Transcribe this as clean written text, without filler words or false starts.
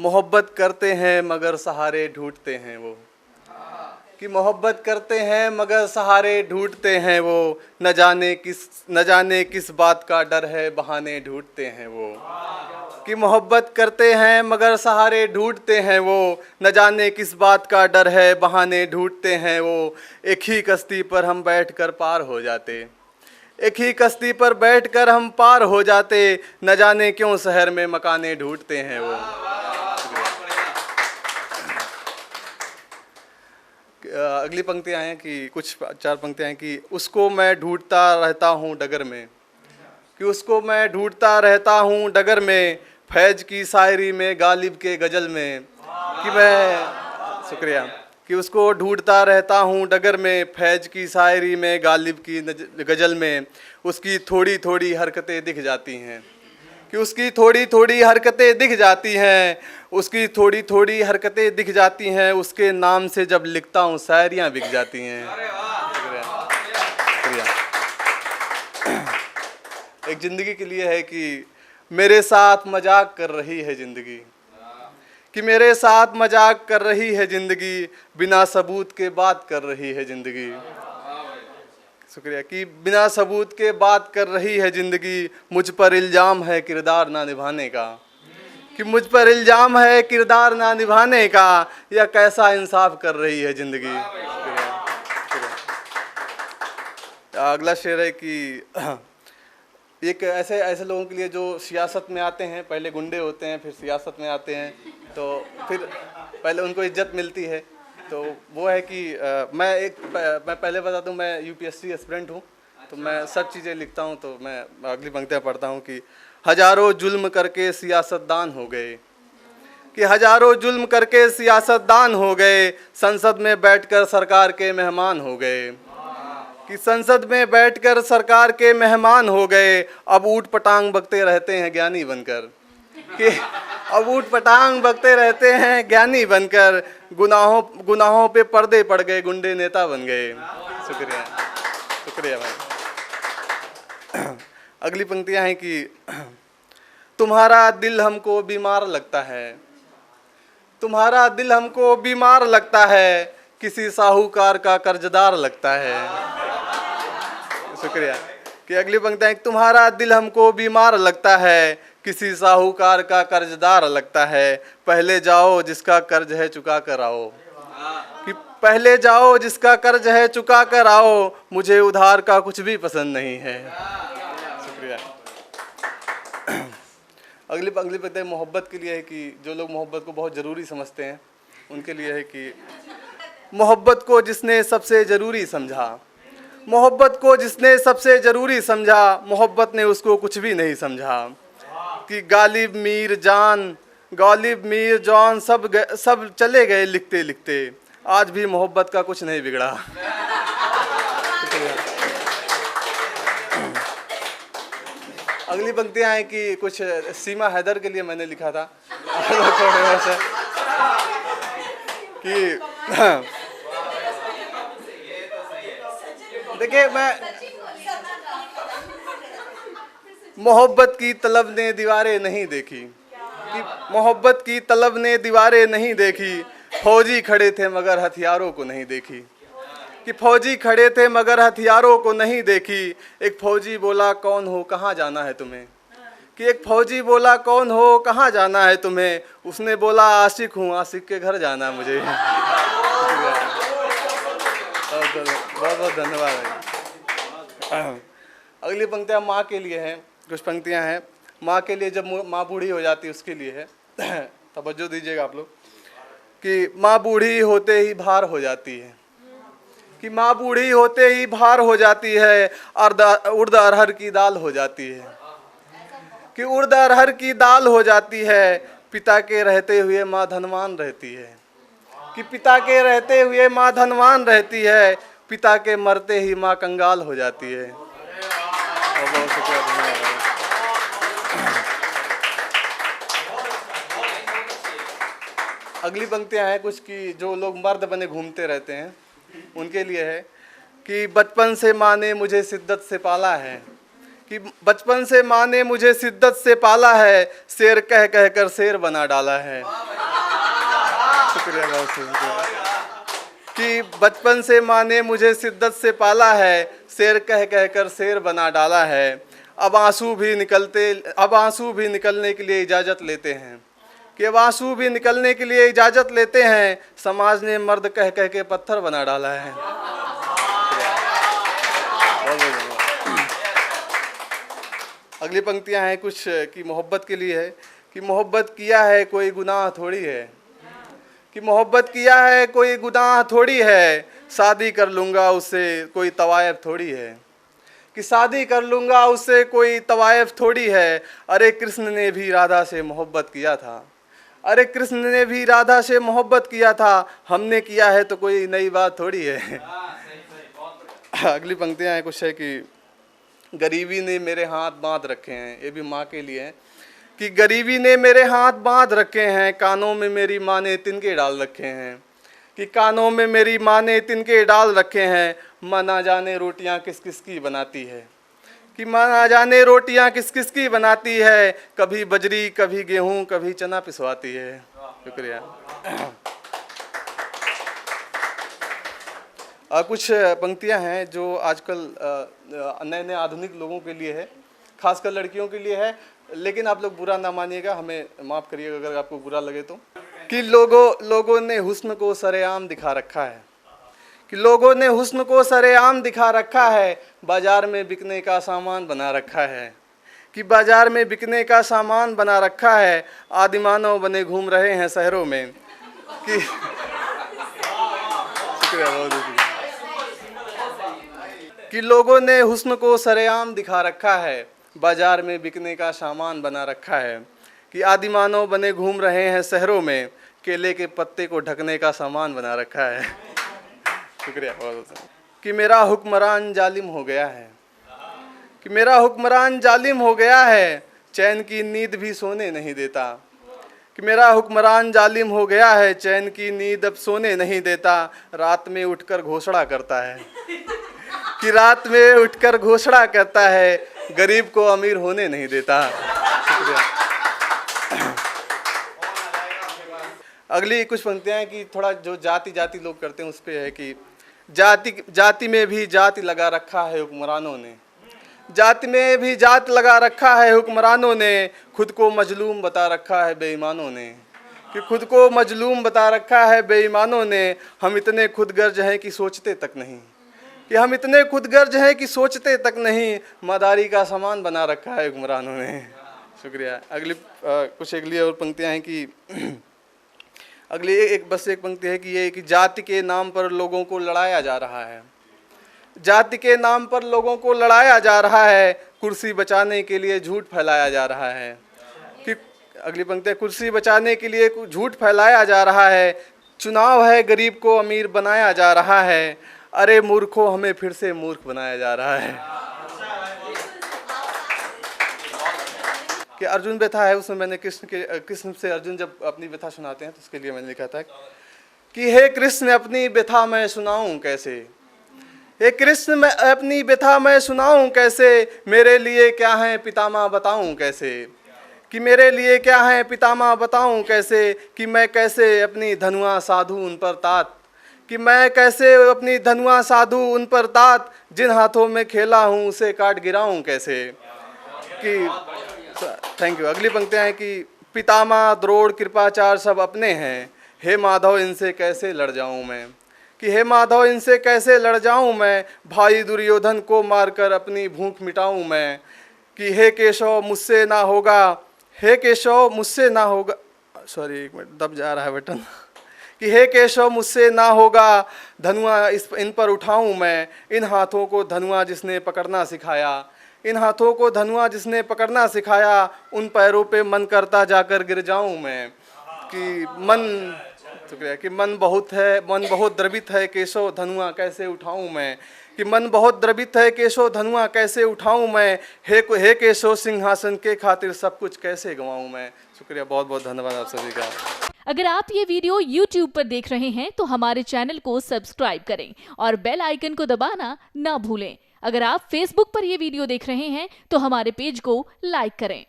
मोहब्बत करते हैं मगर सहारे ढूंढते हैं वो, कि मोहब्बत करते हैं मगर सहारे ढूंढते हैं वो, न जाने किस बात का डर है बहाने ढूंढते हैं वो, कि मोहब्बत करते हैं मगर सहारे ढूंढते हैं वो, न जाने किस बात का डर है बहाने ढूंढते हैं वो। एक ही कश्ती पर हम बैठकर पार हो जाते, एक ही कश्ती पर बैठकर हम पार हो जाते, न जाने क्यों शहर में मकाने ढूंढते हैं वो। अगली पंक्तियाँ हैं कि कुछ 4 पंक्तियाँ हैं कि उसको मैं ढूंढता रहता हूँ डगर में, कि उसको मैं ढूंढता रहता हूँ डगर में, फैज की शायरी में गालिब के गज़ल में, कि मैं शुक्रिया, कि उसको ढूंढता रहता हूँ डगर में, फैज की शायरी में गालिब की गज़ल में, उसकी थोड़ी थोड़ी हरकतें दिख जाती हैं, कि उसकी थोड़ी थोड़ी हरकतें दिख जाती हैं, उसकी थोड़ी थोड़ी हरकतें दिख जाती हैं, उसके नाम से जब लिखता हूँ शायरियाँ बिक जाती हैं। शुक्रिया। एक ज़िंदगी के लिए है कि मेरे साथ मजाक कर रही है ज़िंदगी, कि मेरे साथ मजाक कर रही है ज़िंदगी, बिना सबूत के बात कर रही है ज़िंदगी। शुक्रिया, कि बिना सबूत के बात कर रही है ज़िंदगी, मुझ पर इल्ज़ाम है किरदार ना निभाने का, कि मुझ पर इल्ज़ाम है किरदार ना निभाने का, या कैसा इंसाफ कर रही है ज़िंदगी। अगला शेर है कि एक ऐसे लोगों के लिए जो सियासत में आते हैं, पहले गुंडे होते हैं फिर सियासत में आते हैं, तो फिर पहले उनको इज्जत मिलती है, तो वो है कि मैं पहले बता दूं, मैं यूपीएससी एस्पिरेंट हूँ, तो मैं सब चीज़ें लिखता हूँ, तो मैं अगली पंक्तियाँ पढ़ता हूँ कि हजारों जुल्म करके सियासतदान हो गए, कि हजारों जुल्म करके सियासतदान हो गए, संसद में बैठकर सरकार के मेहमान हो गए, कि संसद में बैठकर सरकार के मेहमान हो गए, अब ऊट पटांग बकते रहते हैं ज्ञानी बनकर, कि अब ऊट पटांग बकते रहते हैं ज्ञानी बनकर, गुनाहों पे पर्दे पड़ गए, गुंडे नेता बन गए। शुक्रिया, शुक्रिया भाई। अगली पंक्तियां हैं कि तुम्हारा दिल हमको बीमार लगता है, तुम्हारा दिल हमको बीमार लगता है, किसी साहूकार का कर्जदार लगता है। शुक्रिया, कि अगली पंक्तियां, तुम्हारा दिल हमको बीमार लगता है, किसी साहूकार का कर्जदार लगता है, पहले जाओ जिसका कर्ज है चुका कर आओ, कि पहले जाओ जिसका कर्ज है चुका कर आओ, मुझे उधार का कुछ भी पसंद नहीं है। शुक्रिया। अगली पंक्ति मोहब्बत के लिए है कि जो लोग मोहब्बत को बहुत ज़रूरी समझते हैं उनके लिए है कि मोहब्बत को जिसने सबसे ज़रूरी समझा, मोहब्बत को जिसने सबसे ज़रूरी समझा, मोहब्बत ने उसको कुछ भी नहीं समझा, कि गालिब मीर जॉन सब चले गए लिखते लिखते, आज भी मोहब्बत का कुछ नहीं बिगड़ा। अगली पंक्तियाँ हैं कि कुछ सीमा हैदर के लिए मैंने लिखा था कि देखिए, मैं मोहब्बत की तलब ने दीवारें नहीं देखी, कि मोहब्बत की तलब ने दीवारें नहीं देखी, फौजी खड़े थे मगर हथियारों को नहीं देखी, कि फौजी खड़े थे मगर हथियारों को नहीं देखी, एक फौजी बोला कौन हो कहाँ जाना है तुम्हें, कि एक फौजी बोला कौन हो कहाँ जाना है तुम्हें, उसने बोला आशिक हूँ, आशिक के घर जाना मुझे। बहुत बहुत धन्यवाद। अगली पंक्तियाँ माँ के लिए हैं, कुछ पंक्तियाँ हैं माँ के लिए, जब माँ बूढ़ी हो जाती है उसके लिए है। तवज्जो दीजिएगा आप लोग, कि माँ बूढ़ी होते ही भार हो जाती है, कि माँ बूढ़ी होते ही भार हो जाती है, उर्द अरहर की दाल हो जाती है, कि उर्द अरहर की दाल हो जाती है, पिता के रहते हुए माँ धनवान रहती है, कि पिता के रहते हुए माँ धनवान रहती है, पिता के मरते ही माँ कंगाल हो जाती है। बहुत शुक्रिया, धन्यवाद। अगली पंक्तियाँ हैं कुछ कि जो लोग मर्द बने घूमते रहते हैं उनके लिए है, कि बचपन से माँ ने मुझे शिद्दत से पाला है, कि बचपन से माँ ने मुझे शिद्दत से पाला है, शेर कह कह कर शेर बना डाला है। शुक्रिया बहुत शुक्रिया। कि बचपन से माँ ने मुझे शिद्दत से पाला है, शेर कह कह कर शेर बना डाला है। अब आंसू भी निकलने के लिए इजाज़त लेते हैं, कि अब आंसू भी निकलने के लिए इजाज़त लेते हैं। समाज ने मर्द कह कह के पत्थर बना डाला है। अगली पंक्तियां हैं कुछ कि मोहब्बत के लिए है, कि मोहब्बत किया है कोई गुनाह थोड़ी है, कि मोहब्बत किया है कोई गुनाह थोड़ी है, शादी कर लूँगा उससे कोई तवायफ थोड़ी है, कि शादी कर लूँगा उससे कोई तवायफ थोड़ी है। अरे कृष्ण ने भी राधा से मोहब्बत किया था, अरे कृष्ण ने भी राधा से मोहब्बत किया था, हमने किया है तो कोई नई बात थोड़ी है। अगली पंक्तियाँ हैं कुछ है कि गरीबी ने मेरे हाथ बांध रखे हैं, ये भी माँ के लिए है, कि गरीबी ने मेरे हाथ बांध रखे हैं, कानों में मेरी माँ ने तिनके डाल रखे हैं, कि कानों में मेरी माँ ने तिनके डाल रखे हैं। माँ ना जाने रोटियाँ किस किस की बनाती है, कि माँ ना जाने रोटियाँ किस किस की बनाती है, कभी बजरी कभी गेहूँ कभी चना पिसवाती है। शुक्रिया। कुछ पंक्तियां हैं जो आजकल नए नए आधुनिक लोगों के लिए है, खासकर लड़कियों के लिए है, लेकिन आप लोग बुरा ना मानिएगा, हमें माफ़ करिएगा अगर आपको बुरा लगे तो। कि लोगों ने हुस्न को सरेआम दिखा रखा है, कि लोगों ने हुस्न को सरेआम दिखा रखा है, बाज़ार में बिकने का सामान बना रखा है, कि बाज़ार में बिकने का सामान बना रखा है। आदिमानव बने घूम रहे हैं शहरों में, कि शुक्रिया बहुत शुक्रिया। कि लोगों ने हुस्न को सरेआम दिखा रखा है, बाज़ार में बिकने का सामान बना रखा है, कि आदिमानव बने घूम रहे हैं शहरों में, केले के पत्ते को ढकने का सामान बना रखा है। शुक्रिया बहुत। कि मेरा हुक्मरान जालिम हो गया है, कि मेरा हुक्मरान जालिम हो गया है, चैन की नींद भी सोने नहीं देता, कि मेरा हुक्मरान जालिम हो गया है, चैन की नींद अब सोने नहीं देता। रात में उठकर घोषणा करता है, कि रात में उठकर घोषणा करता है, गरीब को अमीर होने नहीं देता। शुक्रिया। अगली कुछ पंक्तियाँ हैं कि थोड़ा जो जाति लोग करते हैं उस पर है कि जाति में भी जाति लगा रखा है हुक्मरानों ने, जाति में भी जात लगा रखा है हुक्मरानों ने, खुद को मजलूम बता रखा है बेईमानों ने, कि खुद को मजलूम बता रखा है बेईमानों ने। हम इतने खुदगर्ज हैं कि सोचते तक नहीं, कि हम इतने खुदगर्ज हैं कि सोचते तक नहीं, मदारी का सामान बना रखा है हुक्मरानों ने। शुक्रिया। अगली और पंक्तियाँ हैं कि अगली एक पंक्ति है कि ये कि जाति के नाम पर लोगों को लड़ाया जा रहा है, जाति के नाम पर लोगों को लड़ाया जा रहा है, कुर्सी बचाने के लिए झूठ फैलाया जा रहा है। कि अगली पंक्ति है, कुर्सी बचाने के लिए झूठ फैलाया जा रहा है, चुनाव है गरीब को अमीर बनाया जा रहा है, अरे मूर्खों हमें फिर से मूर्ख बनाया जा रहा है। कि अर्जुन व्यथा है, उसमें मैंने कृष्ण से अर्जुन जब अपनी व्यथा सुनाते हैं तो उसके लिए मैंने लिखा था कि हे कृष्ण अपनी व्यथा मैं सुनाऊं कैसे, हे कृष्ण मैं अपनी व्यथा मैं सुनाऊं कैसे, मेरे लिए क्या है पितामह बताऊं कैसे, कि मेरे लिए क्या है पितामह बताऊं कैसे, कि मैं कैसे अपनी धनुआ साधू उन पर तात, कि मैं कैसे अपनी धनुआ साधू उन पर तात, जिन हाथों में खेला हूँ उसे काट गिराऊं कैसे। कि थैंक यू। अगली पंक्तियाँ हैं कि पितामह द्रोण कृपाचार्य सब अपने हैं, हे माधव इनसे कैसे लड़ जाऊं मैं, कि हे माधव इनसे कैसे लड़ जाऊं मैं, भाई दुर्योधन को मारकर अपनी भूख मिटाऊं मैं, कि हे केशव मुझसे ना होगा, हे केशव मुझसे ना होगा, सॉरी एक मिनट दब जा रहा है बटन, कि हे केशव मुझसे ना होगा, धनुआ इन पर उठाऊं मैं, इन हाथों को धनुआ जिसने पकड़ना सिखाया, इन हाथों को धनुआ जिसने पकड़ना सिखाया, उन पैरों पे मन करता जाकर गिर जाऊं मैं। कि मन बहुत द्रवित है केशव धनुआ कैसे उठाऊं मैं, कि मन बहुत द्रवित है केशव धनुआ कैसे उठाऊं मैं, हे केशव सिंहासन के खातिर सब कुछ कैसे गंवाऊं मैं। शुक्रिया, बहुत बहुत धन्यवाद आप सभी का। अगर आप ये वीडियो YouTube पर देख रहे हैं तो हमारे चैनल को सब्सक्राइब करें और बेल आइकन को दबाना ना भूलें। अगर आप Facebook पर ये वीडियो देख रहे हैं तो हमारे पेज को लाइक करें।